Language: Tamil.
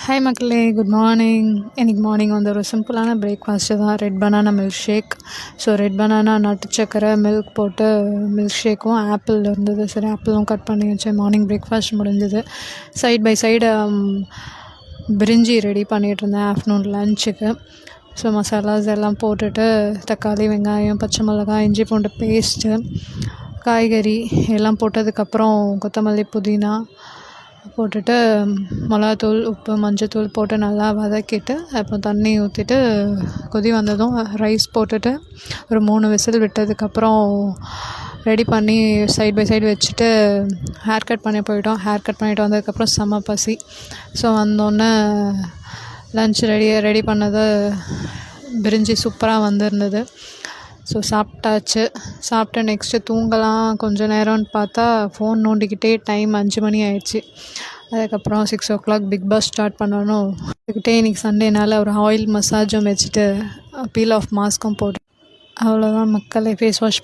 ஹாய் மக்களே, குட் மார்னிங். இன்றைக்கி மார்னிங் வந்து ஒரு சிம்பிளான பிரேக்ஃபாஸ்ட்டு தான். Red banana milkshake. So red banana, நாட்டு சக்கரை, மில்க் போட்டு மில்க் ஷேக்கும் ஆப்பிள் இருந்தது. சரி, ஆப்பிளும் கட் பண்ணி வச்சேன். மார்னிங் பிரேக்ஃபாஸ்ட் முடிஞ்சது. சைட் பை சைடு பிரிஞ்சி ரெடி பண்ணிகிட்ருந்தேன் ஆஃப்டர்நூன் லன்ச்சுக்கு. ஸோ மசாலாஸ் எல்லாம் போட்டுட்டு தக்காளி, வெங்காயம், பச்சை மிளகாய், இஞ்சி பூண்டு பேஸ்ட்டு, காய்கறி எல்லாம் போட்டதுக்கப்புறம் கொத்தமல்லி, புதினா போட்டுட்டு மிளகாத்தூள், உப்பு, மஞ்சத்தூள் போட்டு நல்லா வதக்கிட்டு அப்புறம் தண்ணி ஊற்றிட்டு கொதி வந்ததும் ரைஸ் போட்டுட்டு ஒரு 3 விசில் விட்டதுக்கப்புறம் ரெடி பண்ணி சைட் பை சைடு வச்சுட்டு ஹேர் கட் பண்ணி போயிட்டோம். ஹேர் கட் பண்ணிவிட்டு வந்ததுக்கப்புறம் செம்ம பசி. ஸோ வந்தோடனே லன்ச் ரெடி பண்ணது பிரிஞ்சி சூப்பராக வந்திருந்தது. ஸோ சாப்பிட்டாச்சு. சாப்பிட்டு நெக்ஸ்ட்டு தூங்கலாம் கொஞ்சம் நேரம்னு பார்த்தா ஃபோன் நோண்டிக்கிட்டே டைம் 5 மணி ஆயிடுச்சு. அதுக்கப்புறம் 6 o'clock பிக் பாஸ் ஸ்டார்ட் பண்ணணும். அதுக்கிட்டே இன்றைக்கி சண்டேனால ஒரு ஆயில் மசாஜும் வச்சுட்டு பீல் ஆஃப் மாஸ்க்கும் போட்டு அவ்வளோதான் மக்களே. Face wash